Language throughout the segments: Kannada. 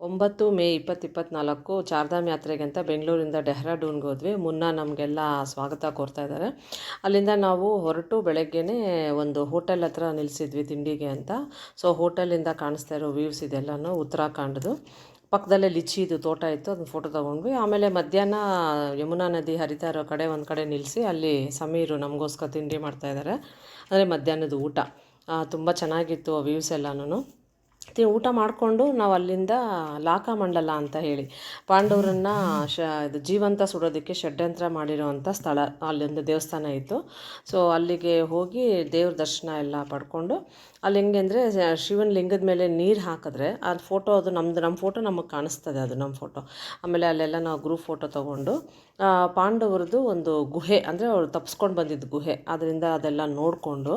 9 ಮೇ 2024 ಚಾರ್ಧಾಮ್ ಯಾತ್ರೆಗೆ ಅಂತ ಬೆಂಗಳೂರಿಂದ ಡೆಹ್ರಾಡೂನ್ಗೆ ಹೋದ್ವಿ. ಮುನ್ನ ನಮಗೆಲ್ಲ ಸ್ವಾಗತ ಕೋರ್ತಾ ಇದ್ದಾರೆ. ಅಲ್ಲಿಂದ ನಾವು ಹೊರಟು ಬೆಳಗ್ಗೆನೇ ಒಂದು ಹೋಟೆಲ್ ಹತ್ರ ನಿಲ್ಲಿಸಿದ್ವಿ ತಿಂಡಿಗೆ ಅಂತ. ಸೊ ಹೋಟೆಲಿಂದ ಕಾಣಿಸ್ತಾ ಇರೋ ವ್ಯೂಸ್ ಇದೆಲ್ಲನೂ ಉತ್ತರಾಖಂಡ್ದು. ಪಕ್ಕದಲ್ಲೇ ಲಿಚಿದು ತೋಟ ಇತ್ತು, ಅದನ್ನ ಫೋಟೋ ತೊಗೊಂಡ್ವಿ. ಆಮೇಲೆ ಮಧ್ಯಾಹ್ನ ಯಮುನಾ ನದಿ ಹರಿತಾ ಇರೋ ಕಡೆ ಒಂದು ಕಡೆ ನಿಲ್ಲಿಸಿ ಅಲ್ಲಿ ಸಮೀರು ನಮಗೋಸ್ಕರ ತಿಂಡಿ ಮಾಡ್ತಾಯಿದ್ದಾರೆ. ಅಂದರೆ ಮಧ್ಯಾಹ್ನದ ಊಟ ತುಂಬ ಚೆನ್ನಾಗಿತ್ತು ಆ ವ್ಯೂಸ್ ಎಲ್ಲನೂ. ಊಟ ಮಾಡಿಕೊಂಡು ನಾವು ಅಲ್ಲಿಂದ ಲಾಕಮಂಡಲ ಅಂತ ಹೇಳಿ ಪಾಂಡವರನ್ನು ಇದು ಜೀವಂತ ಸುಡೋದಕ್ಕೆ ಷಡ್ಯಂತ್ರ ಮಾಡಿರೋವಂಥ ಸ್ಥಳ, ಅಲ್ಲೊಂದು ದೇವಸ್ಥಾನ ಇತ್ತು. ಸೊ ಅಲ್ಲಿಗೆ ಹೋಗಿ ದೇವ್ರ ದರ್ಶನ ಎಲ್ಲ ಪಡ್ಕೊಂಡು ಅಲ್ಲಿ ಹೆಂಗೆ ಅಂದರೆ ಶಿವನ ಲಿಂಗದ ಮೇಲೆ ನೀರು ಹಾಕಿದ್ರೆ ಅದು ಫೋಟೋ, ಅದು ನಮ್ಮ ಫೋಟೋ ನಮಗೆ ಕಾಣಿಸ್ತದೆ, ಅದು ನಮ್ಮ ಫೋಟೋ. ಆಮೇಲೆ ಅಲ್ಲೆಲ್ಲ ನಾವು ಗ್ರೂಪ್ ಫೋಟೋ ತೊಗೊಂಡು ಪಾಂಡವರದ್ದು ಒಂದು ಗುಹೆ, ಅಂದರೆ ಅವ್ರು ತಪ್ಸ್ಕೊಂಡು ಬಂದಿದ್ದು ಗುಹೆ, ಅದರಿಂದ ಅದೆಲ್ಲ ನೋಡಿಕೊಂಡು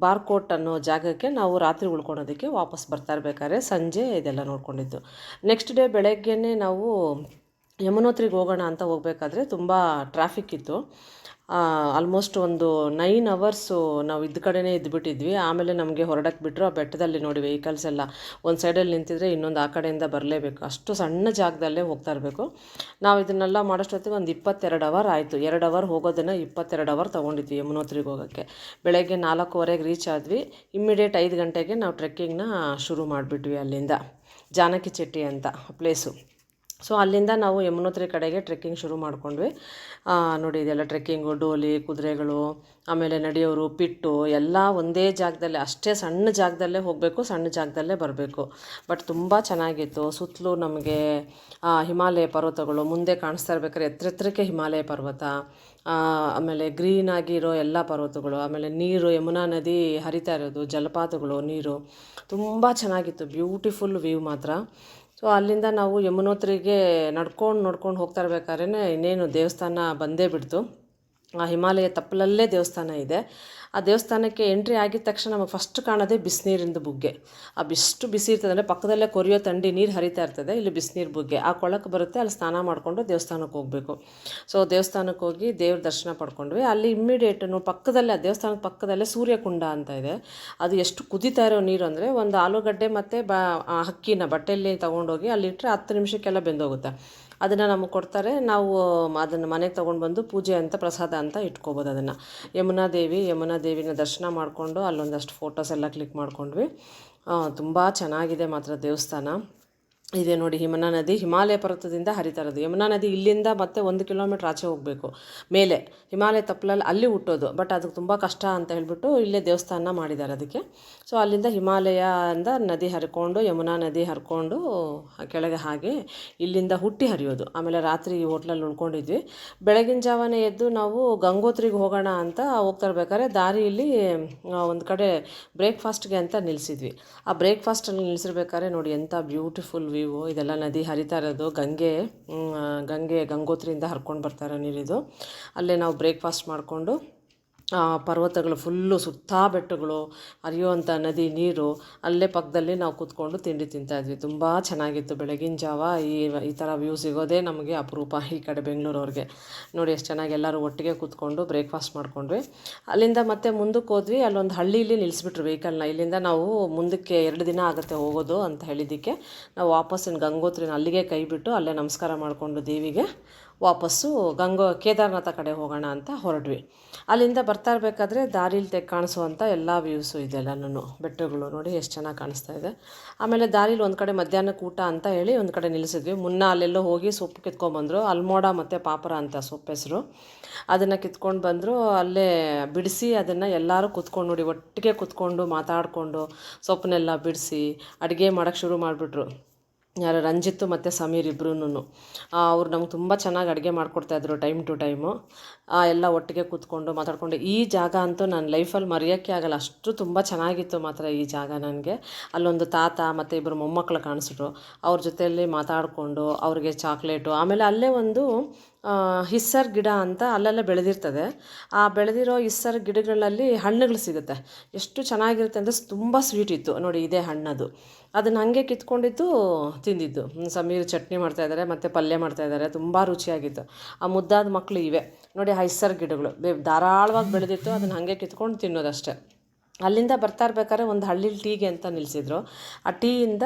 ಬಾರ್ಕೋಟ್ ಅನ್ನೋ ಜಾಗಕ್ಕೆ ನಾವು ರಾತ್ರಿ ಉಳ್ಕೊಳೋದಕ್ಕೆ ವಾಪಸ್ ಬರ್ತಾ ಇರ್ಬೇಕಾದ್ರೆ ಸಂಜೆ ಇದೆಲ್ಲ ನೋಡ್ಕೊಂಡಿದ್ದು. ನೆಕ್ಸ್ಟ್ ಡೇ ಬೆಳಗ್ಗೆನೇ ನಾವು ಯಮುನೋತ್ರಿಗೆ ಹೋಗೋಣ ಅಂತ ಹೋಗ್ಬೇಕಾದ್ರೆ ತುಂಬ ಟ್ರಾಫಿಕ್ ಇತ್ತು. ಆಲ್ಮೋಸ್ಟ್ ಒಂದು 9 ಅವರ್ಸು ನಾವು ಇದ್ದ ಕಡೆನೇ ಇದ್ದುಬಿಟ್ಟಿದ್ವಿ. ಆಮೇಲೆ ನಮಗೆ ಹೊರಡಕ್ಕೆ ಬಿಟ್ಟರು. ಆ ಬೆಟ್ಟದಲ್ಲಿ ನೋಡಿ ವೆಹಿಕಲ್ಸ್ ಎಲ್ಲ ಒಂದು ಸೈಡಲ್ಲಿ ನಿಂತಿದ್ರೆ ಇನ್ನೊಂದು ಆ ಕಡೆಯಿಂದ ಬರಲೇಬೇಕು, ಅಷ್ಟು ಸಣ್ಣ ಜಾಗದಲ್ಲೇ ಹೋಗ್ತಾ ಇರಬೇಕು. ನಾವು ಇದನ್ನೆಲ್ಲ ಮಾಡೋಷ್ಟೊತ್ತಿಗೆ ಒಂದು 22 ಅವರ್ ಆಯಿತು. 2 ಅವರ್ ಹೋಗೋದನ್ನು 22 ಅವರ್ ತೊಗೊಂಡಿದ್ವಿ ಯಮುನೋತ್ರಿಗೆ ಹೋಗೋಕ್ಕೆ. ಬೆಳಗ್ಗೆ 4:15 ರೀಚ್ ಆದ್ವಿ. ಇಮ್ಮಿಡಿಯೇಟ್ 5 ಗಂಟೆಗೆ ನಾವು ಟ್ರೆಕ್ಕಿಂಗ್ನ ಶುರು ಮಾಡಿಬಿಟ್ವಿ. ಅಲ್ಲಿಂದ ಜಾನಕಿ ಚೆಟ್ಟಿ ಅಂತ ಪ್ಲೇಸು. ಸೊ ಅಲ್ಲಿಂದ ನಾವು ಯಮುನೋತ್ರಿ ಕಡೆಗೆ ಟ್ರೆಕ್ಕಿಂಗ್ ಶುರು ಮಾಡ್ಕೊಂಡ್ವಿ. ನೋಡಿ ಇದೆಲ್ಲ ಟ್ರೆಕ್ಕಿಂಗು, ಡೋಲಿ, ಕುದುರೆಗಳು, ಆಮೇಲೆ ನಡೆಯೋರು, ಪಿಟ್ಟು ಎಲ್ಲ ಒಂದೇ ಜಾಗದಲ್ಲೇ, ಅಷ್ಟೇ ಸಣ್ಣ ಜಾಗದಲ್ಲೇ ಹೋಗಬೇಕು, ಸಣ್ಣ ಜಾಗದಲ್ಲೇ ಬರಬೇಕು. ಬಟ್ ತುಂಬ ಚೆನ್ನಾಗಿತ್ತು. ಸುತ್ತಲೂ ನಮಗೆ ಹಿಮಾಲಯ ಪರ್ವತಗಳು ಮುಂದೆ ಕಾಣಿಸ್ತಾ ಇರ್ಬೇಕಾದ್ರೆ ಎತ್ತರಕ್ಕೆ ಹಿಮಾಲಯ ಪರ್ವತ, ಆಮೇಲೆ ಗ್ರೀನಾಗಿರೋ ಎಲ್ಲ ಪರ್ವತಗಳು, ಆಮೇಲೆ ನೀರು, ಯಮುನಾ ನದಿ ಹರಿತಾ ಇರೋದು, ಜಲಪಾತಗಳು, ನೀರು ತುಂಬ ಚೆನ್ನಾಗಿತ್ತು. ಬ್ಯೂಟಿಫುಲ್ ವ್ಯೂ ಮಾತ್ರ. ಸೊ ಅಲ್ಲಿಂದ ನಾವು ಯಮುನೋತ್ರಿಗೆ ನೋಡ್ಕೊಂಡು ಹೋಗ್ತಾ ಇರ್ಬೇಕಾದ್ರೆ ಇನ್ನೇನು ದೇವಸ್ಥಾನ ಬಂದೇ ಬಿಡ್ತು. ಆ ಹಿಮಾಲಯ ತಪ್ಪಲಲ್ಲೇ ದೇವಸ್ಥಾನ ಇದೆ. ಆ ದೇವಸ್ಥಾನಕ್ಕೆ ಎಂಟ್ರಿ ಆಗಿದ ತಕ್ಷಣ ನಮಗೆ ಫಸ್ಟ್ ಕಾಣೋದೇ ಬಿಸಿನೀರಿನ ಬುಗ್ಗೆ. ಎಷ್ಟು ಬಿಸಿ ಇರ್ತದೆ ಅಂದರೆ ಪಕ್ಕದಲ್ಲೇ ಕೊರಿಯೋ ತಂಡಿ ನೀರು ಹರಿತಾ ಇರ್ತದೆ, ಇಲ್ಲಿ ಬಿಸಿನೀರು ಬುಗ್ಗೆ ಆ ಕೊಳಕ್ಕೆ ಬರುತ್ತೆ. ಅಲ್ಲಿ ಸ್ನಾನ ಮಾಡಿಕೊಂಡು ದೇವಸ್ಥಾನಕ್ಕೆ ಹೋಗಬೇಕು. ಸೊ ದೇವಸ್ಥಾನಕ್ಕೆ ಹೋಗಿ ದೇವ್ರ ದರ್ಶನ ಪಡ್ಕೊಂಡ್ವಿ. ಅಲ್ಲಿ ಇಮ್ಮಿಡಿಯೇಟ್ ಪಕ್ಕದಲ್ಲೇ, ಆ ದೇವಸ್ಥಾನದ ಪಕ್ಕದಲ್ಲೇ ಸೂರ್ಯಕುಂಡ ಅಂತ ಇದೆ. ಅದು ಎಷ್ಟು ಕುದೀತಾ ಇರೋ ನೀರು ಅಂದರೆ ಒಂದು ಆಲೂಗಡ್ಡೆ ಮತ್ತು ಅಕ್ಕಿನ ಬಟ್ಟೆಯಲ್ಲಿ ತೊಗೊಂಡೋಗಿ ಅಲ್ಲಿಟ್ಟರೆ 10 ನಿಮಿಷಕ್ಕೆಲ್ಲ ಬೆಂದೋಗುತ್ತೆ. ಅದನ್ನು ನಮಗೆ ಕೊಡ್ತಾರೆ. ನಾವು ಅದನ್ನು ಮನೆಗೆ ತೊಗೊಂಡು ಬಂದು ಪೂಜೆ ಅಂತ, ಪ್ರಸಾದ ಅಂತ ಇಟ್ಕೋಬೋದು ಅದನ್ನು. ಯಮುನಾ ದೇವಿನ ದರ್ಶನ ಮಾಡಿಕೊಂಡು ಅಲ್ಲೊಂದಷ್ಟು ಫೋಟೋಸ್ ಎಲ್ಲ ಕ್ಲಿಕ್ ಮಾಡ್ಕೊಂಡ್ವಿ. ತುಂಬ ಚೆನ್ನಾಗಿದೆ ಮಾತ್ರ ದೇವಸ್ಥಾನ. ಇದೆ ನೋಡಿ ಯಮುನಾ ನದಿ ಹಿಮಾಲಯ ಪರ್ವತದಿಂದ ಹರಿತಾ ಇರೋದು. ಯಮುನಾ ನದಿ ಇಲ್ಲಿಂದ ಮತ್ತೆ 1 ಕಿಲೋಮೀಟ್ರ್ ಆಚೆ ಹೋಗಬೇಕು ಮೇಲೆ, ಹಿಮಾಲಯ ತಪ್ಪಲಲ್ಲಿ ಅಲ್ಲಿ ಹುಟ್ಟೋದು. ಬಟ್ ಅದಕ್ಕೆ ತುಂಬ ಕಷ್ಟ ಅಂತ ಹೇಳ್ಬಿಟ್ಟು ಇಲ್ಲೇ ದೇವಸ್ಥಾನ ಮಾಡಿದ್ದಾರೆ ಅದಕ್ಕೆ. ಸೊ ಅಲ್ಲಿಂದ ಹಿಮಾಲಯದಿಂದ ನದಿ ಹರ್ಕೊಂಡು, ಯಮುನಾ ನದಿ ಹರ್ಕೊಂಡು ಕೆಳಗೆ ಹಾಗೆ ಇಲ್ಲಿಂದ ಹುಟ್ಟಿ ಹರಿಯೋದು. ಆಮೇಲೆ ರಾತ್ರಿ ಹೋಟ್ಲಲ್ಲಿ ಉಳ್ಕೊಂಡಿದ್ವಿ. ಬೆಳಗಿನ ಜಾವನೇ ಎದ್ದು ನಾವು ಗಂಗೋತ್ರಿಗೆ ಹೋಗೋಣ ಅಂತ ಹೋಗ್ತಾ ಇರ್ಬೇಕಾದ್ರೆ ದಾರಿಯಲ್ಲಿ ಒಂದು ಕಡೆ ಬ್ರೇಕ್ಫಾಸ್ಟ್ಗೆ ಅಂತ ನಿಲ್ಲಿಸಿದ್ವಿ. ಆ ಬ್ರೇಕ್ಫಾಸ್ಟಲ್ಲಿ ನಿಲ್ಲಿಸಿರ್ಬೇಕಾದ್ರೆ ನೋಡಿ ಎಂಥ ಬ್ಯೂಟಿಫುಲ್ ವ್ಯೂ. ಇದೆಲ್ಲ ನದಿ ಹರಿತಾ ಇರೋದು, ಗಂಗೋತ್ರಿಯಿಂದ ಹರ್ಕೊಂಡು ಬರ್ತಾರೋ ನೀರಿದು. ಅಲ್ಲೇ ನಾವು ಬ್ರೇಕ್ಫಾಸ್ಟ್ ಮಾಡಿಕೊಂಡು ಪರ್ವತಗಳು ಫುಲ್ಲು, ಸುತ್ತಾ ಬೆಟ್ಟಗಳು, ಹರಿಯುವಂಥ ನದಿ ನೀರು, ಅಲ್ಲೇ ಪಕ್ಕದಲ್ಲಿ ನಾವು ಕೂತ್ಕೊಂಡು ತಿಂಡಿ ತಿಂತಾಯಿದ್ವಿ. ತುಂಬ ಚೆನ್ನಾಗಿತ್ತು. ಬೆಳಗಿನ ಜಾವ ಈ ಥರ ವ್ಯೂ ಸಿಗೋದೇ ನಮಗೆ ಅಪರೂಪ ಈ ಕಡೆ ಬೆಂಗಳೂರವ್ರಿಗೆ. ನೋಡಿ ಎಷ್ಟು ಚೆನ್ನಾಗಿ ಎಲ್ಲರೂ ಒಟ್ಟಿಗೆ ಕೂತ್ಕೊಂಡು ಬ್ರೇಕ್ಫಾಸ್ಟ್ ಮಾಡ್ಕೊಂಡ್ವಿ. ಅಲ್ಲಿಂದ ಮತ್ತೆ ಮುಂದಕ್ಕೆ ಹೋದ್ವಿ. ಅಲ್ಲೊಂದು ಹಳ್ಳಿಯಲ್ಲಿ ನಿಲ್ಲಿಸ್ಬಿಟ್ರು ವೆಹಿಕಲ್ನ. ಇಲ್ಲಿಂದ ನಾವು ಮುಂದಕ್ಕೆ 2 ದಿನ ಆಗುತ್ತೆ ಹೋಗೋದು ಅಂತ ಹೇಳಿದ್ದಕ್ಕೆ ನಾವು ವಾಪಸ್ ಗಂಗೋತ್ರಿನ ಅಲ್ಲಿಗೆ ಕೈ ಬಿಟ್ಟು ಅಲ್ಲೇ ನಮಸ್ಕಾರ ಮಾಡಿಕೊಂಡು ದೇವಿಗೆ ವಾಪಸ್ಸು ಕೇದಾರನಾಥ ಕಡೆ ಹೋಗೋಣ ಅಂತ ಹೊರಡ್ವಿ. ಅಲ್ಲಿಂದ ಬರ್ತಾ ಇರಬೇಕಾದ್ರೆ ದಾರಿಲಿ ಕಾಣಿಸುವಂಥ ಎಲ್ಲ ವ್ಯೂಸು ಇದೆಲ್ಲನೂ, ಬೆಟ್ಟಗಳು ನೋಡಿ ಎಷ್ಟು ಚೆನ್ನಾಗಿ ಕಾಣಿಸ್ತಾ ಇದೆ. ಆಮೇಲೆ ದಾರಿಲಿ ಒಂದು ಕಡೆ ಮಧ್ಯಾಹ್ನಕ್ಕೆ ಊಟ ಅಂತ ಹೇಳಿ ಒಂದು ಕಡೆ ನಿಲ್ಲಿಸಿದ್ವಿ. ಮುನ್ನ ಅಲ್ಲೆಲ್ಲೋ ಹೋಗಿ ಸೊಪ್ಪು ಕಿತ್ಕೊಂಡ್ಬಂದರು, ಅಲ್ಮೋಡ ಮತ್ತು ಪಾಪರ ಅಂತ ಸೊಪ್ಪು ಹೆಸರು. ಅದನ್ನು ಕಿತ್ಕೊಂಡು ಬಂದರು. ಅಲ್ಲೇ ಬಿಡಿಸಿ ಅದನ್ನು ಎಲ್ಲರೂ ಕೂತ್ಕೊಂಡು ನೋಡಿ ಒಟ್ಟಿಗೆ ಕೂತ್ಕೊಂಡು ಮಾತಾಡಿಕೊಂಡು ಸೊಪ್ಪನ್ನೆಲ್ಲ ಬಿಡಿಸಿ ಅಡುಗೆ ಮಾಡೋಕ್ಕೆ ಶುರು ಮಾಡಿಬಿಟ್ರು. ಯಾರು ರಂಜಿತ್ತು ಮತ್ತು ಸಮೀರ್ ಇಬ್ಬರೂ. ಅವ್ರು ನಮ್ಗೆ ತುಂಬ ಚೆನ್ನಾಗಿ ಅಡುಗೆ ಮಾಡಿಕೊಡ್ತಾಯಿದ್ರು ಟೈಮ್ ಟು ಟೈಮು. ಎಲ್ಲ ಒಟ್ಟಿಗೆ ಕೂತ್ಕೊಂಡು ಮಾತಾಡಿಕೊಂಡು ಈ ಜಾಗ ಅಂತೂ ನನ್ನ ಲೈಫಲ್ಲಿ ಮರೆಯೋಕ್ಕೆ ಆಗಲ್ಲ, ಅಷ್ಟು ತುಂಬ ಚೆನ್ನಾಗಿತ್ತು ಮಾತ್ರ ಈ ಜಾಗ ನನಗೆ. ಅಲ್ಲೊಂದು ತಾತ ಮತ್ತು 2 ಮೊಮ್ಮಕ್ಕಳು ಕಾಣಿಸಿದ್ರು. ಅವ್ರ ಜೊತೆಯಲ್ಲಿ ಮಾತಾಡಿಕೊಂಡು ಅವ್ರಿಗೆ ಚಾಕ್ಲೇಟು, ಆಮೇಲೆ ಅಲ್ಲೇ ಒಂದು ಹಿಸ್ಸರ್ ಗಿಡ ಅಂತ ಅಲ್ಲೆಲ್ಲ ಬೆಳೆದಿರ್ತದೆ. ಆ ಬೆಳೆದಿರೋ ಹಿಸ್ಸರ್ ಗಿಡಗಳಲ್ಲಿ ಹಣ್ಣುಗಳು ಸಿಗುತ್ತೆ. ಎಷ್ಟು ಚೆನ್ನಾಗಿರುತ್ತೆ ಅಂದರೆ ತುಂಬ ಸ್ವೀಟ್ ಇತ್ತು ನೋಡಿ. ಇದೇ ಹಣ್ಣದು. ಅದನ್ನು ಹಾಗೆ ಕಿತ್ಕೊಂಡಿದ್ದು ತಿಂದಿದ್ದು. ಸಮೀರ್ ಚಟ್ನಿ ಮಾಡ್ತಾಯಿದ್ದಾರೆ ಮತ್ತು ಪಲ್ಯ ಮಾಡ್ತಾಯಿದ್ದಾರೆ. ತುಂಬ ರುಚಿಯಾಗಿತ್ತು. ಆ ಮುದ್ದಾದ ಮಕ್ಕಳು ಇವೆ ನೋಡಿ, ಆ ಹಿಸ್ಸರ್ ಗಿಡಗಳು ಧಾರಾಳವಾಗಿ ಬೆಳೆದಿತ್ತು. ಅದನ್ನು ಹಾಗೆ ಕಿತ್ಕೊಂಡು ತಿನ್ನೋದಷ್ಟೇ. ಅಲ್ಲಿಂದ ಬರ್ತಾ ಇರ್ಬೇಕಾದ್ರೆ ಒಂದು ಹಳ್ಳಿಲಿ ಟೀಗೆ ಅಂತ ನಿಲ್ಲಿಸಿದ್ರು. ಆ ಟೀಯಿಂದ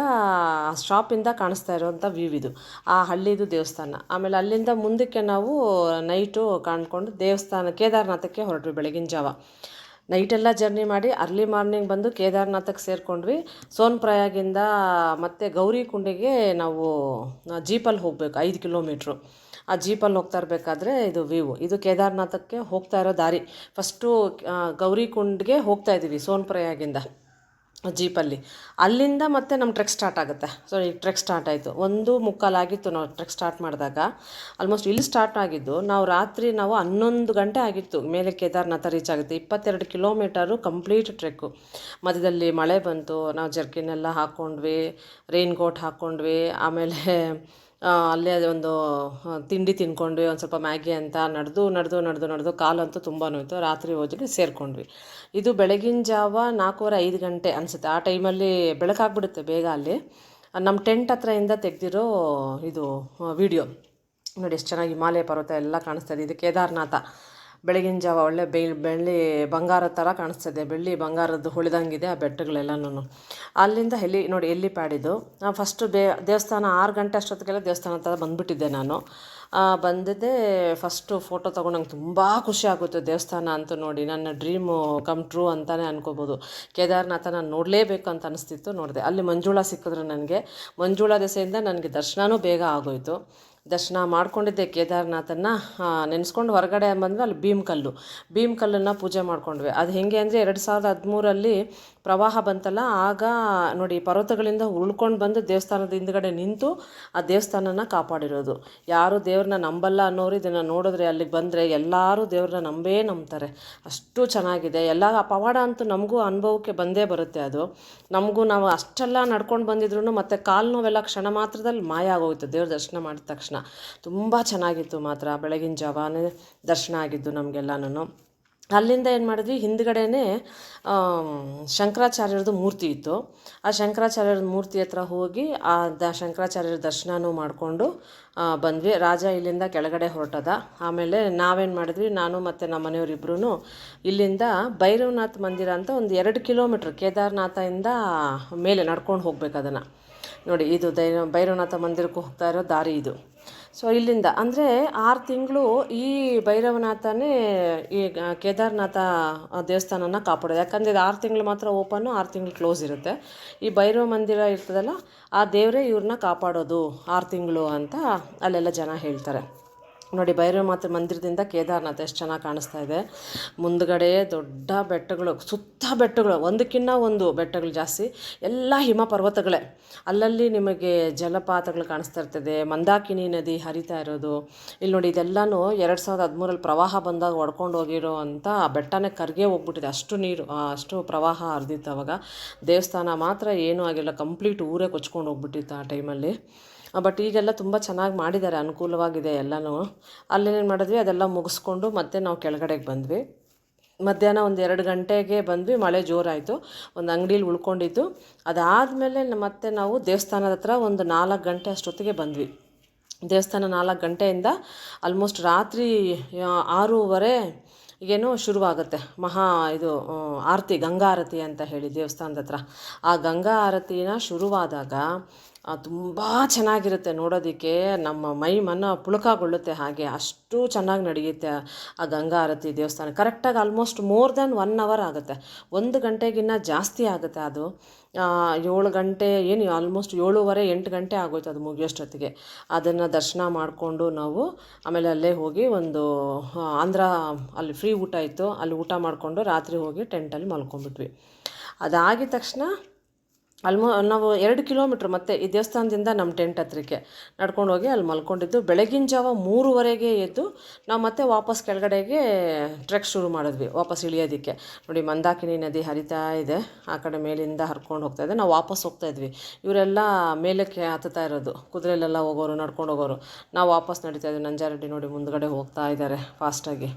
ಶಾಪಿಂದ ಕಾಣಿಸ್ತಾ ಇರೋವಂಥ ವ್ಯೂ ಇದು, ಆ ಹಳ್ಳಿದು ದೇವಸ್ಥಾನ. ಆಮೇಲೆ ಅಲ್ಲಿಂದ ಮುಂದಕ್ಕೆ ನಾವು ನೈಟು ಕಾಣ್ಕೊಂಡು ದೇವಸ್ಥಾನ ಕೇದಾರನಾಥಕ್ಕೆ ಹೊರಟ್ವಿ ಬೆಳಗಿನ ಜಾವ. ನೈಟೆಲ್ಲ ಜರ್ನಿ ಮಾಡಿ ಅರ್ಲಿ ಮಾರ್ನಿಂಗ್ ಬಂದು ಕೇದಾರನಾಥಕ್ಕೆ ಸೇರಿಕೊಂಡ್ವಿ. ಸೋನ್ಪ್ರಯಾಗಿಂದ ಮತ್ತು ಗೌರಿಕುಂಡಿಗೆ ನಾವು ಜೀಪಲ್ಲಿ ಹೋಗಬೇಕು 5 ಕಿಲೋಮೀಟ್ರು. ಆ ಜೀಪಲ್ಲಿ ಹೋಗ್ತಾ ಇರಬೇಕಾದ್ರೆ ಇದು ವ್ಯೂ, ಇದು ಕೇದಾರನಾಥಕ್ಕೆ ಹೋಗ್ತಾ ಇರೋ ದಾರಿ. ಫಸ್ಟು ಗೌರಿಕುಂಡ್ಗೆ ಹೋಗ್ತಾ ಇದ್ದೀವಿ ಸೋನ್ಪ್ರಯಾಗಿಂದ ಜೀಪಲ್ಲಿ. ಅಲ್ಲಿಂದ ಮತ್ತೆ ನಮ್ಮ ಟ್ರೆಕ್ ಸ್ಟಾರ್ಟ್ ಆಗುತ್ತೆ. ಸೊ ಈಗ ಟ್ರೆಕ್ ಸ್ಟಾರ್ಟ್ ಆಯಿತು. 1:45 ಆಗಿತ್ತು ನಾವು ಟ್ರೆಕ್ ಸ್ಟಾರ್ಟ್ ಮಾಡಿದಾಗ. ಆಲ್ಮೋಸ್ಟ್ ಇಲ್ಲಿ ಸ್ಟಾರ್ಟ್ ಆಗಿದ್ದು ನಾವು 11 ಗಂಟೆ ಆಗಿತ್ತು ಮೇಲೆ ಕೇದಾರನಾಥ ರೀಚ್ ಆಗುತ್ತೆ. 22 ಕಿಲೋಮೀಟರು ಕಂಪ್ಲೀಟ್ ಟ್ರೆಕ್ಕು. ಮಧ್ಯದಲ್ಲಿ ಮಳೆ ಬಂತು, ನಾವು ಜರ್ಕಿನೆಲ್ಲ ಹಾಕ್ಕೊಂಡ್ವಿ, ರೈನ್ ಕೋಟ್ ಹಾಕ್ಕೊಂಡ್ವಿ. ಆಮೇಲೆ ಅಲ್ಲೇ ಒಂದು ತಿಂಡಿ ತಿನ್ಕೊಂಡ್ವಿ, ಒಂದು ಸ್ವಲ್ಪ ಮ್ಯಾಗಿ ಅಂತ ನಡೆದು ಕಾಲಂತೂ ತುಂಬಾ ನೋಯಿತು. ರಾತ್ರಿ ಹೋದ್ವಿ ಸೇರಿಕೊಂಡ್ವಿ. ಇದು ಬೆಳಗಿನ ಜಾವ 4:45 ಗಂಟೆ ಅನಿಸುತ್ತೆ. ಆ ಟೈಮಲ್ಲಿ ಬೆಳಕಾಗ್ಬಿಡುತ್ತೆ ಬೇಗ ಅಲ್ಲಿ. ನಮ್ಮ ಟೆಂಟ್ ಹತ್ರದಿಂದ ತೆಗೆದಿರೋ ಇದು ವಿಡಿಯೋ ನೋಡಿ, ಎಷ್ಟು ಚೆನ್ನಾಗಿ ಹಿಮಾಲಯ ಪರ್ವತ ಎಲ್ಲ ಕಾಣಿಸ್ತಾಯಿದೆ. ಇದು ಕೇದಾರನಾಥ. ಬೆಳಗಿನ ಜಾವ ಒಳ್ಳೆ ಬೆಳ್ಳಿ ಬಂಗಾರದ ಥರ ಕಾಣಿಸ್ತದೆ, ಬೆಳ್ಳಿ ಬಂಗಾರದ್ದು ಹೊಳಿದಂಗಿದೆ ಆ ಬೆಟ್ಟಗಳೆಲ್ಲನೂ. ಅಲ್ಲಿಂದ ನೋಡಿ ಎಲ್ಲಿಪ್ಯಾಡಿದು. ನಾನು ಫಸ್ಟು ದೇವಸ್ಥಾನ 6 ಗಂಟೆ ಅಷ್ಟೊತ್ತಿಗೆಲ್ಲ ದೇವಸ್ಥಾನ ಹತ್ರ ಬಂದುಬಿಟ್ಟಿದ್ದೆ ನಾನು. ಬಂದಿದ್ದೆ ಫಸ್ಟು ಫೋಟೋ ತೊಗೊಂಡು ನಂಗೆ ತುಂಬ ಖುಷಿ ಆಗುತ್ತೆ. ದೇವಸ್ಥಾನ ಅಂತೂ ನೋಡಿ ನನ್ನ ಡ್ರೀಮು ಕಮ್ ಟ್ರೂ ಅಂತಲೇ ಅನ್ಕೋಬೋದು. ಕೇದಾರನಾಥ ನಾನು ನೋಡಲೇಬೇಕು ಅಂತ ಅನಿಸ್ತಿತ್ತು, ನೋಡಿದೆ. ಅಲ್ಲಿ ಮಂಜುಳಾ ಸಿಕ್ಕಿದ್ರು ನನಗೆ. ಮಂಜುಳಾ ದೆಸೆಯಿಂದ ನನಗೆ ದರ್ಶನವೂ ಬೇಗ ಆಗೋಯಿತು. ದರ್ಶನ ಮಾಡ್ಕೊಂಡಿದ್ದೆ ಕೇದಾರನಾಥನ್ನ ನೆನೆಸ್ಕೊಂಡು ಹೊರಗಡೆ ಬಂದ್ವಿ. ಅಲ್ಲಿ ಭೀಮಕಲ್ಲನ್ನು ಪೂಜೆ ಮಾಡ್ಕೊಂಡ್ವಿ. ಅದು ಹೇಗೆ ಅಂದರೆ 2013 ಪ್ರವಾಹ ಬಂತಲ್ಲ, ಆಗ ನೋಡಿ ಪರ್ವತಗಳಿಂದ ಉಳ್ಕೊಂಡು ಬಂದು ದೇವಸ್ಥಾನದ ಹಿಂದ್ಗಡೆ ನಿಂತು ಆ ದೇವಸ್ಥಾನನ ಕಾಪಾಡಿರೋದು. ಯಾರು ದೇವ್ರನ್ನ ನಂಬಲ್ಲ ಅನ್ನೋರು ಇದನ್ನು ನೋಡಿದ್ರೆ ಅಲ್ಲಿಗೆ ಬಂದರೆ ಎಲ್ಲರೂ ದೇವ್ರನ್ನ ನಂಬ್ತಾರೆ. ಅಷ್ಟು ಚೆನ್ನಾಗಿದೆ. ಎಲ್ಲ ಆ ಪವಾಡ ಅಂತೂ ನಮಗೂ ಅನುಭವಕ್ಕೆ ಬಂದೇ ಬರುತ್ತೆ. ಅದು ನಾವು ಅಷ್ಟೆಲ್ಲ ನಡ್ಕೊಂಡು ಬಂದಿದ್ರು ಮತ್ತು ಕಾಲು ನೋವೆಲ್ಲ ಕ್ಷಣ ಮಾತ್ರದಲ್ಲಿ ಮಾಯ ಆಗೋಯ್ತು ದೇವ್ರ ದರ್ಶನ ಮಾಡಿದ ತಕ್ಷಣ. ತುಂಬ ಚೆನ್ನಾಗಿತ್ತು ಮಾತ್ರ. ಬೆಳಗಿನ ಜಾವನೇ ದರ್ಶನ ಆಗಿದ್ದು ನಮಗೆಲ್ಲನೂ. ಅಲ್ಲಿಂದ ಏನು ಮಾಡಿದ್ವಿ, ಹಿಂದ್ಗಡೆನೇ ಶಂಕರಾಚಾರ್ಯರದು ಮೂರ್ತಿ ಇತ್ತು. ಆ ಶಂಕರಾಚಾರ್ಯರ ಮೂರ್ತಿ ಹತ್ರ ಹೋಗಿ ಶಂಕರಾಚಾರ್ಯರ ದರ್ಶನನೂ ಮಾಡಿಕೊಂಡು ಬಂದ್ವಿ. ರಾಜ ಇಲ್ಲಿಂದ ಕೆಳಗಡೆ ಹೊರಟದ. ಆಮೇಲೆ ನಾವೇನು ಮಾಡಿದ್ವಿ, ನಾನು ಮತ್ತು ನಮ್ಮ ಮನೆಯವರಿಬ್ಬರೂ ಇಲ್ಲಿಂದ ಭೈರವನಾಥ ಮಂದಿರ ಅಂತ ಒಂದು 2 ಕಿಲೋಮೀಟ್ರ್ ಕೇದಾರನಾಥದಿಂದ ಮೇಲೆ ನಡ್ಕೊಂಡು ಹೋಗ್ಬೇಕು. ಅದನ್ನು ನೋಡಿ, ಇದು ಭೈರವನಾಥ ಮಂದಿರಕ್ಕೆ ಹೋಗ್ತಾ ಇರೋ ದಾರಿ ಇದು. ಸೊ ಇಲ್ಲಿಂದ ಅಂದರೆ 6 ತಿಂಗಳು ಈ ಭೈರವನಾಥನೇ ಈ ಕೇದಾರನಾಥ ದೇವಸ್ಥಾನನ ಕಾಪಾಡೋದು. ಯಾಕಂದರೆ ಇದು 6 ತಿಂಗಳು ಮಾತ್ರ ಓಪನ್ನು, 6 ತಿಂಗಳು ಕ್ಲೋಸ್ ಇರುತ್ತೆ. ಈ ಭೈರವ ಮಂದಿರ ಇರ್ತದಲ್ಲ, ಆ ದೇವರೇ ಇವ್ರನ್ನ ಕಾಪಾಡೋದು 6 ತಿಂಗಳು ಅಂತ ಅಲ್ಲೆಲ್ಲ ಜನ ಹೇಳ್ತಾರೆ. ನೋಡಿ, ಭೈರವನಾಥ ಮಂದಿರದಿಂದ ಕೇದಾರನಾಥ ಎಷ್ಟು ಚೆನ್ನಾಗಿ ಕಾಣಿಸ್ತಾ ಇದೆ. ಮುಂದ್ಗಡೆ ದೊಡ್ಡ ಬೆಟ್ಟಗಳು, ಸುತ್ತ ಬೆಟ್ಟಗಳು, ಒಂದಕ್ಕಿಂತ ಒಂದು ಬೆಟ್ಟಗಳು ಜಾಸ್ತಿ, ಎಲ್ಲ ಹಿಮ ಪರ್ವತಗಳೇ. ಅಲ್ಲಲ್ಲಿ ನಿಮಗೆ ಜಲಪಾತಗಳು ಕಾಣಿಸ್ತಾ ಇರ್ತದೆ, ಮಂದಾಕಿನಿ ನದಿ ಹರಿತಾ ಇರೋದು. ಇಲ್ಲಿ ನೋಡಿ, ಇದೆಲ್ಲನೂ 2013 ಪ್ರವಾಹ ಬಂದಾಗ ಒಡ್ಕೊಂಡು ಹೋಗಿರೋ ಅಂಥ ಬೆಟ್ಟನೇ ಕರ್ಗೆ ಹೋಗ್ಬಿಟ್ಟಿದೆ. ಅಷ್ಟು ನೀರು, ಅಷ್ಟು ಪ್ರವಾಹ ಹರಿದಿತ್ತು ಅವಾಗ. ದೇವಸ್ಥಾನ ಮಾತ್ರ ಏನೂ ಆಗಿಲ್ಲ, ಕಂಪ್ಲೀಟ್ ಊರೇ ಕೊಚ್ಕೊಂಡು ಹೋಗ್ಬಿಟ್ಟಿತ್ತು ಆ ಟೈಮಲ್ಲಿ. ಬಟ್ ಈಗೆಲ್ಲ ತುಂಬ ಚೆನ್ನಾಗಿ ಮಾಡಿದ್ದಾರೆ, ಅನುಕೂಲವಾಗಿದೆ ಎಲ್ಲನೂ. ಅಲ್ಲೇನೇನು ಮಾಡಿದ್ವಿ, ಅದೆಲ್ಲ ಮುಗಿಸ್ಕೊಂಡು ಮತ್ತೆ ನಾವು ಕೆಳಗಡೆಗೆ ಬಂದ್ವಿ. ಮಧ್ಯಾಹ್ನ ಒಂದು 2 ಗಂಟೆಗೆ ಬಂದ್ವಿ. ಮಳೆ ಜೋರಾಯಿತು, ಒಂದು ಅಂಗಡೀಲಿ ಉಳ್ಕೊಂಡಿದ್ದು. ಅದಾದಮೇಲೆ ಮತ್ತೆ ನಾವು ದೇವಸ್ಥಾನದ ಹತ್ರ ಒಂದು 4 ಗಂಟೆ ಅಷ್ಟೊತ್ತಿಗೆ ಬಂದ್ವಿ. ದೇವಸ್ಥಾನ 4 ಗಂಟೆಯಿಂದ ಆಲ್ಮೋಸ್ಟ್ ರಾತ್ರಿ 6:30 ಈಗೇನೋ ಶುರುವಾಗುತ್ತೆ ಆರತಿ, ಗಂಗಾ ಆರತಿ ಅಂತ ಹೇಳಿ ದೇವಸ್ಥಾನದ ಹತ್ರ. ಆ ಗಂಗಾ ಆರತಿನ ಶುರುವಾದಾಗ ತುಂಬ ಚೆನ್ನಾಗಿರುತ್ತೆ ನೋಡೋದಕ್ಕೆ. ನಮ್ಮ ಮನ ಪುಳಕಗೊಳ್ಳುತ್ತೆ. ಹಾಗೆ ಅಷ್ಟು ಚೆನ್ನಾಗಿ ನಡೆಯುತ್ತೆ ಆ ಗಂಗಾ ಆರತಿ ದೇವಸ್ಥಾನ. ಕರೆಕ್ಟಾಗಿ ಆಲ್ಮೋಸ್ಟ್ ಮೋರ್ ದ್ಯಾನ್ 1 ಅವರ್ ಆಗುತ್ತೆ, 1 ಗಂಟೆಗಿನ್ನ ಜಾಸ್ತಿ ಆಗುತ್ತೆ. ಅದು 7 ಗಂಟೆ ಏನು ಆಲ್ಮೋಸ್ಟ್ 7:30 8 ಗಂಟೆ ಆಗೋಯ್ತು ಅದು ಮುಗಿಯೋಷ್ಟೊತ್ತಿಗೆ. ಅದನ್ನು ದರ್ಶನ ಮಾಡಿಕೊಂಡು ನಾವು ಆಮೇಲೆ ಅಲ್ಲೇ ಹೋಗಿ ಒಂದು ಅಲ್ಲಿ ಫ್ರೀ ಊಟ ಇತ್ತು, ಅಲ್ಲಿ ಊಟ ಮಾಡಿಕೊಂಡು ರಾತ್ರಿ ಹೋಗಿ ಟೆಂಟಲ್ಲಿ ಮಲ್ಕೊಂಡ್ಬಿಟ್ವಿ. ಅದಾಗಿದ ತಕ್ಷಣ ನಾವು 2 ಕಿಲೋಮೀಟ್ರ್ ಮತ್ತೆ ಈ ದೇವಸ್ಥಾನದಿಂದ ನಮ್ಮ ಟೆಂಟ್ ಹತ್ರಕ್ಕೆ ನಡ್ಕೊಂಡು ಹೋಗಿ ಅಲ್ಲಿ ಮಲ್ಕೊಂಡಿದ್ದು. ಬೆಳಗಿನ ಜಾವ 3:30ಗೆ ಎದ್ದು ನಾವು ಮತ್ತೆ ವಾಪಸ್ ಕೆಳಗಡೆಗೆ ಟ್ರೆಕ್ ಶುರು ಮಾಡಿದ್ವಿ, ವಾಪಸ್ ಇಳಿಯೋದಕ್ಕೆ. ನೋಡಿ, ಮಂದಾಕಿನಿ ನದಿ ಹರಿತಾ ಇದೆ, ಆ ಕಡೆ ಮೇಲಿಂದ ಹರ್ಕೊಂಡು ಹೋಗ್ತಾ ಇದೆ. ನಾವು ವಾಪಸ್ ಹೋಗ್ತಾಯಿದ್ವಿ. ಇವರೆಲ್ಲ ಮೇಲಕ್ಕೆ ಹತ್ತುತ್ತಾ ಇರೋದು, ಕುದುರೆಲೆಲ್ಲ ಹೋಗೋರು, ನಡ್ಕೊಂಡು ಹೋಗೋರು. ನಾವು ವಾಪಸ್ ನಡೀತಾ ಇದ್ವಿ. ನಂಜಾರೆಡ್ಡಿ ನೋಡಿ ಮುಂದ್ಗಡೆ ಹೋಗ್ತಾ ಇದ್ದಾರೆ ಫಾಸ್ಟಾಗಿ.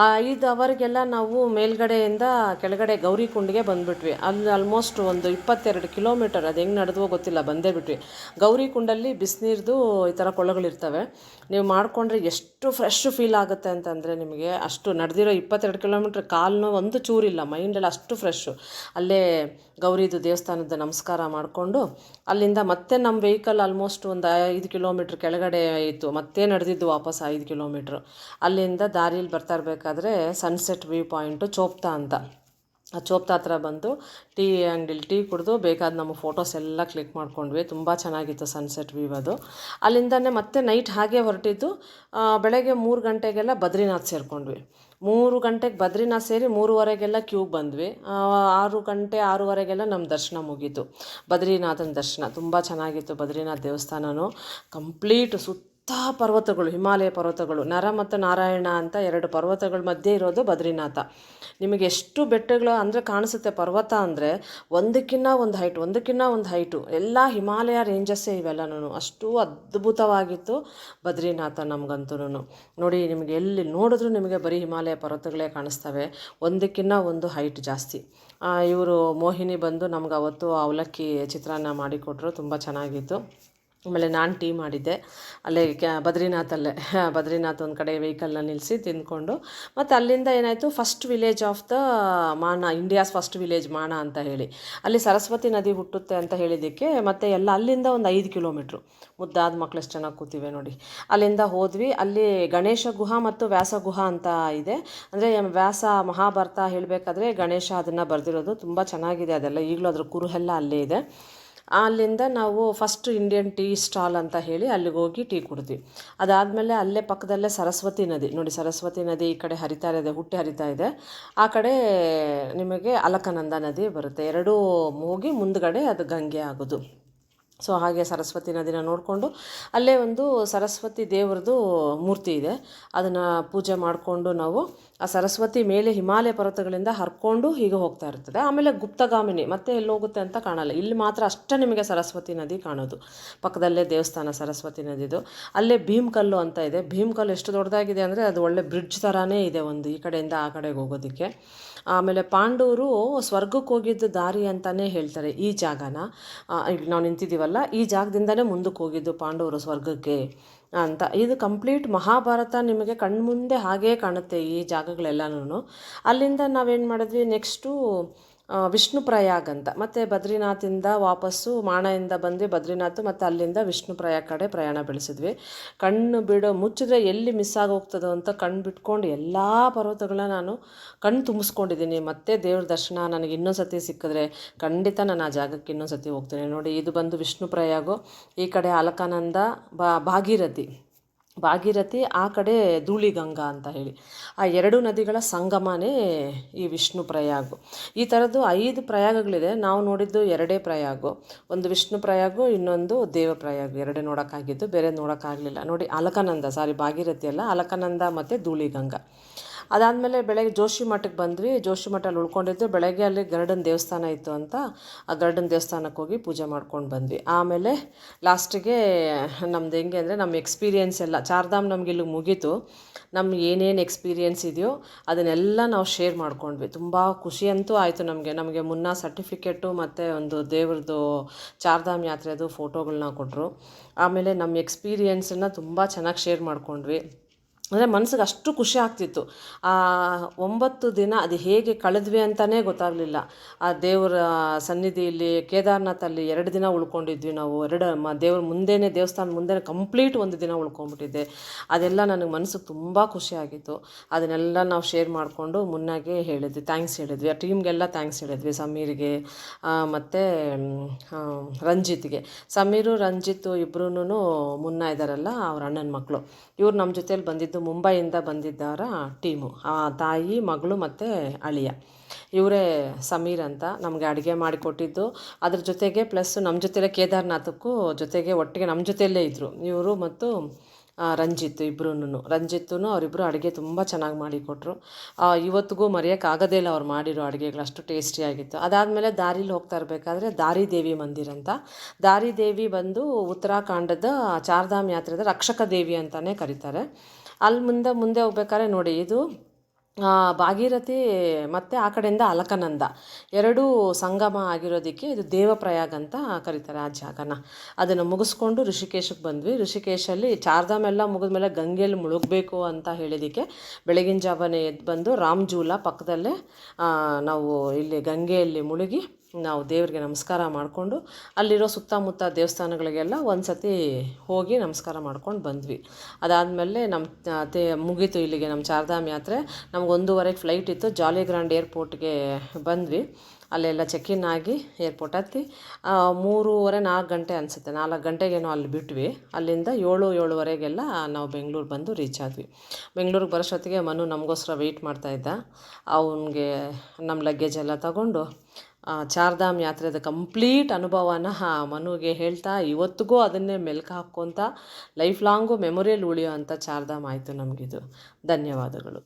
5 ಅವರಿಗೆಲ್ಲ ನಾವು ಮೇಲ್ಗಡೆಯಿಂದ ಕೆಳಗಡೆ ಗೌರಿಕುಂಡಿಗೆ ಬಂದುಬಿಟ್ವಿ. ಅಲ್ಲಿ ಆಲ್ಮೋಸ್ಟ್ ಒಂದು 22 ಕಿಲೋಮೀಟರ್ ಅದು ಹೆಂಗೆ ನಡೆದ್ವೋ ಗೊತ್ತಿಲ್ಲ, ಬಂದೇ ಬಿಟ್ವಿ. ಗೌರಿಕುಂಡಲ್ಲಿ ಬಿಸಿನೀರ್ದು ಈ ಥರ ಕೊಳಗಳಿರ್ತವೆ. ನೀವು ಮಾಡಿಕೊಂಡ್ರೆ ಎಷ್ಟು ಫ್ರೆಶ್ ಫೀಲ್ ಆಗುತ್ತೆ ಅಂತಂದರೆ ನಿಮಗೆ, ಅಷ್ಟು ನಡೆದಿರೋ 22 ಕಿಲೋಮೀಟ್ರ್ ಕಾಲು ಒಂದು ಚೂರಿಲ್ಲ, ಮೈಂಡೆಲ್ಲ ಅಷ್ಟು ಫ್ರೆಶ್ಶು. ಅಲ್ಲೇ ಗೌರಿದು ದೇವಸ್ಥಾನದ ನಮಸ್ಕಾರ ಮಾಡಿಕೊಂಡು ಅಲ್ಲಿಂದ ಮತ್ತೆ ನಮ್ಮ ವೆಹಿಕಲ್ ಆಲ್ಮೋಸ್ಟ್ ಒಂದು 5 ಕಿಲೋಮೀಟ್ರ್ ಕೆಳಗಡೆ ಇತ್ತು, ಮತ್ತೆ ನಡೆದಿದ್ದು ವಾಪಸ್ 5 ಕಿಲೋಮೀಟ್ರ್. ಅಲ್ಲಿಂದ ದಾರಿಲಿ ಬರ್ತಾ ಇರಬೇಕಾದ್ರೆ ಸನ್ಸೆಟ್ ವ್ಯೂ ಪಾಯಿಂಟು ಚೋಪ್ತಾ ಅಂತ, ಆ ಚೋಪ್ತಾ ಹತ್ರ ಬಂದು ಟೀ ಅಂಗಡಿಲಿ ಟೀ ಕುಡಿದು ಬೇಕಾದ ನಮ್ಮ ಫೋಟೋಸ್ ಎಲ್ಲ ಕ್ಲಿಕ್ ಮಾಡ್ಕೊಂಡ್ವಿ. ತುಂಬ ಚೆನ್ನಾಗಿತ್ತು ಸನ್ಸೆಟ್ ವ್ಯೂ ಅದು. ಅಲ್ಲಿಂದನೇ ಮತ್ತೆ ನೈಟ್ ಹಾಗೆ ಹೊರಟಿದ್ದು. ಬೆಳಗ್ಗೆ 3 ಗಂಟೆಗೆಲ್ಲ ಬದ್ರಿನಾಥ್ ಸೇರಿಕೊಂಡ್ವಿ. 3 ಗಂಟೆಗೆ ಬದ್ರಿನಾಥ್ ಸೇರಿ 3:30ಗೆಲ್ಲ ಕ್ಯೂಗೆ ಬಂದ್ವಿ. 6 ಗಂಟೆ 6:30ಗೆಲ್ಲ ನಮ್ಮ ದರ್ಶನ ಮುಗೀತು, ಬದ್ರಿನಾಥನ ದರ್ಶನ. ತುಂಬ ಚೆನ್ನಾಗಿತ್ತು ಬದ್ರಿನಾಥ್ ದೇವಸ್ಥಾನವೂ. ಕಂಪ್ಲೀಟ್ ಪರ್ವತಗಳು, ಹಿಮಾಲಯ ಪರ್ವತಗಳು, ನರ ಮತ್ತು ನಾರಾಯಣ ಅಂತ 2 ಪರ್ವತಗಳ ಮಧ್ಯೆ ಇರೋದು ಬದ್ರಿನಾಥ. ನಿಮಗೆ ಎಷ್ಟು ಬೆಟ್ಟಗಳು ಅಂದರೆ ಕಾಣಿಸುತ್ತೆ. ಪರ್ವತ ಅಂದರೆ ಒಂದಕ್ಕಿಂತ ಒಂದು ಹೈಟು, ಎಲ್ಲ ಹಿಮಾಲಯ ರೇಂಜಸ್ಸೇ ಇವೆಲ್ಲನೂ. ಅಷ್ಟು ಅದ್ಭುತವಾಗಿತ್ತು ಬದ್ರಿನಾಥ ನಮಗಂತೂ. ನೋಡಿ, ನಿಮಗೆ ಎಲ್ಲಿ ನೋಡಿದ್ರೂ ನಿಮಗೆ ಬರೀ ಹಿಮಾಲಯ ಪರ್ವತಗಳೇ ಕಾಣಿಸ್ತವೆ, ಒಂದಕ್ಕಿಂತ ಒಂದು ಹೈಟ್ ಜಾಸ್ತಿ. ಇವರು ಮೋಹಿನಿ ಬಂದು ನಮ್ಗೆ ಅವತ್ತು ಅವಲಕ್ಕಿ ಚಿತ್ರಾನ್ನ ಮಾಡಿಕೊಟ್ರು, ತುಂಬ ಚೆನ್ನಾಗಿತ್ತು. ಆಮೇಲೆ ನಾನು ಟೀ ಮಾಡಿದ್ದೆ ಅಲ್ಲೇ ಬದ್ರಿನಾಥ್ ಒಂದು ಕಡೆ ವೆಹಿಕಲ್ನ ನಿಲ್ಲಿಸಿ ತಿಂದ್ಕೊಂಡು, ಮತ್ತು ಅಲ್ಲಿಂದ ಏನಾಯಿತು, first village of the Mana, India's first village Mana ಅಂತ ಹೇಳಿ, ಅಲ್ಲಿ ಸರಸ್ವತಿ ನದಿ ಹುಟ್ಟುತ್ತೆ ಅಂತ ಹೇಳಿದ್ದಕ್ಕೆ ಮತ್ತು ಎಲ್ಲ ಅಲ್ಲಿಂದ ಒಂದು 5 ಕಿಲೋಮೀಟ್ರು. ಮುದ್ದಾದ ಮಕ್ಳು ಎಷ್ಟು ಚೆನ್ನಾಗಿ ಕೂತಿವೆ ನೋಡಿ. ಅಲ್ಲಿಂದ ಹೋದ್ವಿ. ಅಲ್ಲಿ ಗಣೇಶ ಗುಹಾ ಮತ್ತು ವ್ಯಾಸ ಗುಹಾ ಅಂತ ಇದೆ. ಅಂದರೆ ವ್ಯಾಸ ಮಹಾಭಾರತ ಹೇಳಬೇಕಾದ್ರೆ ಗಣೇಶ ಅದನ್ನು ಬರೆದಿರೋದು, ತುಂಬ ಚೆನ್ನಾಗಿದೆ ಅದೆಲ್ಲ. ಈಗಲೂ ಅದ್ರ ಕುರುಹೆಲ್ಲ ಅಲ್ಲೇ ಇದೆ. ಅಲ್ಲಿಂದ ನಾವು ಫಸ್ಟ್ ಇಂಡಿಯನ್ ಟೀ ಸ್ಟಾಲ್ ಅಂತ ಹೇಳಿ ಅಲ್ಲಿಗೆ ಹೋಗಿ ಟೀ ಕುಡಿದ್ವಿ. ಅದಾದಮೇಲೆ ಅಲ್ಲೇ ಪಕ್ಕದಲ್ಲೇ ಸರಸ್ವತಿ ನದಿ ನೋಡಿ, ಸರಸ್ವತಿ ನದಿ ಈ ಕಡೆ ಹರಿತಾ ಇದೆ, ಆ ಕಡೆ ನಿಮಗೆ ಅಲಕನಂದ ನದಿ ಬರುತ್ತೆ. ಎರಡೂ ಹೋಗಿ ಮುಂದ್ಗಡೆ ಅದು ಗಂಗೆ ಆಗೋದು. ಸೊ ಹಾಗೆ ಸರಸ್ವತಿ ನದಿನ ನೋಡಿಕೊಂಡು ಅಲ್ಲೇ ಒಂದು ಸರಸ್ವತಿ ದೇವ್ರದ್ದು ಮೂರ್ತಿ ಇದೆ, ಅದನ್ನು ಪೂಜೆ ಮಾಡಿಕೊಂಡು ನಾವು ಆ ಸರಸ್ವತಿ ಮೇಲೆ ಹಿಮಾಲಯ ಪರ್ವತಗಳಿಂದ ಹರ್ಕೊಂಡು ಹೀಗೆ ಹೋಗ್ತಾ ಇರ್ತದೆ. ಆಮೇಲೆ ಗುಪ್ತಗಾಮಿನಿ ಮತ್ತೆ ಎಲ್ಲಿ ಹೋಗುತ್ತೆ ಅಂತ ಕಾಣಲ್ಲ, ಇಲ್ಲಿ ಮಾತ್ರ ಅಷ್ಟೇ ನಿಮಗೆ ಸರಸ್ವತಿ ನದಿ ಕಾಣೋದು. ಪಕ್ಕದಲ್ಲೇ ದೇವಸ್ಥಾನ ಸರಸ್ವತಿ ನದಿದು. ಅಲ್ಲೇ ಭೀಮ್ಕಲ್ಲು ಅಂತ ಇದೆ. ಭೀಮ್ಕಲ್ಲು ಎಷ್ಟು ದೊಡ್ಡದಾಗಿದೆ ಅಂದರೆ ಅದು ಒಳ್ಳೆ ಬ್ರಿಡ್ಜ್ ಥರನೇ ಇದೆ, ಒಂದು ಈ ಕಡೆಯಿಂದ ಆ ಕಡೆಗೆ ಹೋಗೋದಕ್ಕೆ. ಆಮೇಲೆ ಪಾಂಡವರು ಸ್ವರ್ಗಕ್ಕೆ ಹೋಗಿದ್ದು ದಾರಿ ಅಂತಲೇ ಹೇಳ್ತಾರೆ ಈ ಜಾಗನ. ಈಗ ನಾವು ನಿಂತಿದ್ದೀವಲ್ಲ, ಈ ಜಾಗದಿಂದನೇ ಮುಂದಕ್ಕೆ ಹೋಗಿದ್ದು ಪಾಂಡವರು ಸ್ವರ್ಗಕ್ಕೆ ಅಂತ. ಇದು ಕಂಪ್ಲೀಟ್ ಮಹಾಭಾರತ ನಿಮಗೆ ಕಣ್ಮುಂದೆ ಹಾಗೇ ಕಾಣುತ್ತೆ ಈ ಜಾಗಗಳೆಲ್ಲನೂ. ಅಲ್ಲಿಂದ ನಾವೇನು ಮಾಡಿದ್ವಿ, ನೆಕ್ಸ್ಟು ವಿಷ್ಣು ಪ್ರಯಾಗ್ ಅಂತ, ಮತ್ತು ಬದ್ರಿನಾಥಿಂದ ವಾಪಸ್ಸು ಮಾಣೆಯಿಂದ ಬಂದ್ವಿ ಬದ್ರಿನಾಥ್, ಮತ್ತು ಅಲ್ಲಿಂದ ವಿಷ್ಣು ಪ್ರಯಾಗ್ ಕಡೆ ಪ್ರಯಾಣ ಬೆಳೆಸಿದ್ವಿ. ಕಣ್ಣು ಮುಚ್ಚಿದ್ರೆ ಎಲ್ಲಿ ಮಿಸ್ ಆಗೋಗ್ತದೋ ಅಂತ ಕಣ್ಣು ಬಿಟ್ಕೊಂಡು ಎಲ್ಲ ಪರ್ವತಗಳನ್ನ ನಾನು ಕಣ್ಣು ತುಂಬಿಸ್ಕೊಂಡಿದ್ದೀನಿ. ಮತ್ತು ದೇವ್ರ ದರ್ಶನ ನನಗೆ ಇನ್ನೊಂದು ಸತಿ ಸಿಕ್ಕಿದ್ರೆ ಖಂಡಿತ ನಾನು ಆ ಜಾಗಕ್ಕೆ ಇನ್ನೊಂದು ಸತಿ ಹೋಗ್ತೇನೆ. ನೋಡಿ, ಇದು ಬಂದು ವಿಷ್ಣು ಪ್ರಯಾಗು, ಈ ಕಡೆ ಅಲಕಾನಂದ, ಭಾಗೀರಥಿ, ಆ ಕಡೆ ಧೂಳಿಗಂಗಾ ಅಂತ ಹೇಳಿ ಆ 2 ನದಿಗಳ ಸಂಗಮನೇ ಈ ವಿಷ್ಣು ಪ್ರಯಾಗು. ಈ ಥರದ್ದು 5 ಪ್ರಯಾಗಗಳಿದೆ. ನಾವು ನೋಡಿದ್ದು 2 ಪ್ರಯಾಗು, ಒಂದು ವಿಷ್ಣು ಪ್ರಯಾಗು, ಇನ್ನೊಂದು ದೇವ ಪ್ರಯಾಗು. 2 ನೋಡೋಕ್ಕಾಗಿದ್ದು, ಬೇರೆ ನೋಡೋಕ್ಕಾಗಲಿಲ್ಲ. ನೋಡಿ, ಭಾಗೀರಥಿ ಅಲ್ಲ, ಅಲಕಾನಂದ ಮತ್ತು ಧೂಳಿಗಂಗಾ. ಅದಾದಮೇಲೆ ಬೆಳಗ್ಗೆ ಜೋಶಿ ಮಠಕ್ಕೆ ಬಂದ್ವಿ. ಜೋಶಿ ಮಠಲ್ಲಿ ಉಳ್ಕೊಂಡಿದ್ದು. ಬೆಳಗ್ಗೆ ಅಲ್ಲಿ ಗರುಡನ ದೇವಸ್ಥಾನ ಇತ್ತು ಅಂತ ಆ ಗರುಡನ ದೇವಸ್ಥಾನಕ್ಕೆ ಹೋಗಿ ಪೂಜೆ ಮಾಡ್ಕೊಂಡು ಬಂದ್ವಿ. ಆಮೇಲೆ ಲಾಸ್ಟಿಗೆ ನಮ್ದು ಹೆಂಗೆ ಅಂದರೆ, ನಮ್ಮ ಎಕ್ಸ್ಪೀರಿಯೆನ್ಸ್ ಎಲ್ಲ ಚಾರ್ಧಾಮ್ ನಮ್ಗೆ ಇಲ್ಲಿಗೆ ಮುಗೀತು. ನಮ್ಮ ಏನೇನು ಎಕ್ಸ್ಪೀರಿಯೆನ್ಸ್ ಇದೆಯೋ ಅದನ್ನೆಲ್ಲ ನಾವು ಶೇರ್ ಮಾಡ್ಕೊಂಡ್ವಿ. ತುಂಬ ಖುಷಿ ಅಂತೂ ಆಯಿತು ನಮಗೆ ಮುನ್ನ ಸರ್ಟಿಫಿಕೇಟು ಮತ್ತು ಒಂದು ದೇವ್ರದ್ದು ಚಾರ್ಧಾಮ್ ಯಾತ್ರೆದು ಫೋಟೋಗಳನ್ನ ಕೊಟ್ಟರು. ಆಮೇಲೆ ನಮ್ಮ ಎಕ್ಸ್ಪೀರಿಯೆನ್ಸನ್ನು ತುಂಬ ಚೆನ್ನಾಗಿ ಶೇರ್ ಮಾಡ್ಕೊಂಡ್ವಿ. ಅಂದರೆ ಮನಸ್ಸಿಗೆ ಅಷ್ಟು ಖುಷಿ ಆಗ್ತಿತ್ತು. ಆ 9 ದಿನ ಅದು ಹೇಗೆ ಕಳೆದ್ವಿ ಅಂತಲೇ ಗೊತ್ತಾಗಲಿಲ್ಲ. ಆ ದೇವರ ಸನ್ನಿಧಿಯಲ್ಲಿ ಕೇದಾರ್ನಾಥಲ್ಲಿ 2 ದಿನ ಉಳ್ಕೊಂಡಿದ್ವಿ ನಾವು. ದೇವ್ರ ಮುಂದೆನೇ, ದೇವಸ್ಥಾನ ಮುಂದೆನೇ ಕಂಪ್ಲೀಟ್ 1 ದಿನ ಉಳ್ಕೊಂಡ್ಬಿಟ್ಟಿದ್ದೆ. ಅದೆಲ್ಲ ನನಗೆ ಮನಸ್ಸಿಗೆ ತುಂಬ ಖುಷಿಯಾಗಿತ್ತು. ಅದನ್ನೆಲ್ಲ ನಾವು ಶೇರ್ ಮಾಡಿಕೊಂಡು ಮುನ್ನಾಗೆ ಥ್ಯಾಂಕ್ಸ್ ಹೇಳಿದ್ವಿ. ಆ ಟೀಮ್ಗೆಲ್ಲ ಥ್ಯಾಂಕ್ಸ್ ಹೇಳಿದ್ವಿ, ಸಮೀರ್ಗೆ ಮತ್ತು ರಂಜಿತ್ಗೆ. ಸಮೀರು ರಂಜಿತ್ ಇಬ್ಬರೂ ಮುನ್ನ ಇದ್ದಾರಲ್ಲ, ಅವ್ರ ಅಣ್ಣನ ಮಕ್ಕಳು. ಇವ್ರು ನಮ್ಮ ಜೊತೇಲಿ ಬಂದಿದ್ದು ಮುಂಬೈಯಿಂದ ಬಂದಿದ್ದಾರ ಟೀಮು, ತಾಯಿ, ಮಗಳು ಮತ್ತು ಅಳಿಯ. ಇವರೇ ಸಮೀರ್ ಅಂತ ನಮಗೆ ಅಡುಗೆ ಮಾಡಿಕೊಟ್ಟಿದ್ದು. ಅದ್ರ ಜೊತೆಗೆ ಪ್ಲಸ್ ನಮ್ಮ ಜೊತೆಲೇ ಕೇದಾರ್ನಾಥಕ್ಕೂ ಜೊತೆಗೆ ಒಟ್ಟಿಗೆ ನಮ್ಮ ಜೊತೆಯಲ್ಲೇ ಇದ್ದರು ಇವರು ಮತ್ತು ರಂಜಿತ್ ಇಬ್ಬರೂ. ಅವರಿಬ್ಬರು ಅಡುಗೆ ತುಂಬ ಚೆನ್ನಾಗಿ ಮಾಡಿಕೊಟ್ರು. ಇವತ್ತಿಗೂ ಮರೆಯೋಕ್ಕಾಗೋದೇ ಇಲ್ಲ ಅವ್ರು ಮಾಡಿರೋ ಅಡುಗೆಗಳು, ಅಷ್ಟು ಟೇಸ್ಟಿಯಾಗಿತ್ತು. ಅದಾದಮೇಲೆ ದಾರಿಲಿ ಹೋಗ್ತಾ ಇರಬೇಕಾದ್ರೆ ದಾರಿದೇವಿ ಮಂದಿರ ಅಂತ. ದಾರಿದೇವಿ ಬಂದು ಉತ್ತರಾಖಂಡದ ಚಾರ್ಧಾಮ್ ಯಾತ್ರೆದ ರಕ್ಷಕ ದೇವಿ ಅಂತಲೇ ಕರೀತಾರೆ. ಅಲ್ಲಿ ಮುಂದೆ ಹೋಗ್ಬೇಕಾದ್ರೆ ನೋಡಿ, ಇದು ಭಾಗೀರಥಿ ಮತ್ತು ಆ ಕಡೆಯಿಂದ ಅಲಕನಂದ ಎರಡೂ ಸಂಗಮ ಆಗಿರೋದಕ್ಕೆ ಇದು ದೇವಪ್ರಯಾಗ್ ಅಂತ ಕರೀತಾರೆ ಆ ಜಾಗನ. ಅದನ್ನು ಮುಗಿಸ್ಕೊಂಡು ಋಷಿಕೇಶಕ್ಕೆ ಬಂದ್ವಿ. ಋಷಿಕೇಶಲ್ಲಿ ಚಾರ್ಧಾಮ್ ಎಲ್ಲ ಮುಗಿದ್ಮೇಲೆ ಗಂಗೆಯಲ್ಲಿ ಮುಳುಗಬೇಕು ಅಂತ ಹೇಳಿದ್ದಕ್ಕೆ ಬೆಳಗಿನ ಜಾವನೇ ಎದ್ದು ಬಂದು ರಾಮ್ಜೂಲ ಪಕ್ಕದಲ್ಲೇ ನಾವು ಇಲ್ಲಿ ಗಂಗೆಯಲ್ಲಿ ಮುಳುಗಿ ನಾವು ದೇವರಿಗೆ ನಮಸ್ಕಾರ ಮಾಡಿಕೊಂಡು ಅಲ್ಲಿರೋ ಸುತ್ತಮುತ್ತ ದೇವಸ್ಥಾನಗಳಿಗೆಲ್ಲ ಒಂದು ಸತಿ ಹೋಗಿ ನಮಸ್ಕಾರ ಮಾಡ್ಕೊಂಡು ಬಂದ್ವಿ. ಅದಾದಮೇಲೆ ಮುಗೀತು ಇಲ್ಲಿಗೆ ನಮ್ಮ ಚಾರ್ಧಾಮ್ ಯಾತ್ರೆ. ನಮ್ಗೆ 1:30ಗೆ ಫ್ಲೈಟ್ ಇತ್ತು. ಜಾಲಿ ಗ್ರ್ಯಾಂಡ್ ಏರ್ಪೋರ್ಟ್ಗೆ ಬಂದ್ವಿ. ಅಲ್ಲೆಲ್ಲ ಚೆಕ್-ಇನ್ ಆಗಿ ಏರ್ಪೋರ್ಟ್ ಹತ್ತಿ 3:30-4 ಗಂಟೆ ಅನಿಸುತ್ತೆ, 4 ಗಂಟೆಗೇನೋ ಅಲ್ಲಿ ಬಿಟ್ವಿ. ಅಲ್ಲಿಂದ 7-7:30ಗೆಲ್ಲ ನಾವು ಬೆಂಗಳೂರು ಬಂದು ರೀಚ್ ಆದ್ವಿ. ಬೆಂಗಳೂರಿಗೆ ಬರೋಷ್ಟೊತ್ತಿಗೆ ಮನು ನಮಗೋಸ್ಕರ ವೆಯ್ಟ್ ಮಾಡ್ತಾಯಿದ್ದ. ಅವನಿಗೆ ನಮ್ಮ ಲಗೇಜ್ ಎಲ್ಲ ತಗೊಂಡು ಚಾರ್ಧಾಮ್ ಯಾತ್ರೆದ ಕಂಪ್ಲೀಟ್ ಅನುಭವನ ಮನುಗೆ ಹೇಳ್ತಾ ಇವತ್ತಿಗೂ ಅದನ್ನೇ ಮೆಲ್ಕು ಹಾಕ್ಕೊತ ಲೈಫ್ ಲಾಂಗು ಮೆಮೊರಿಯಲ್ಲಿ ಉಳಿಯೋ ಅಂಥ ಚಾರ್ಧಾಮ್ ಆಯಿತು ನಮಗಿದು. ಧನ್ಯವಾದಗಳು.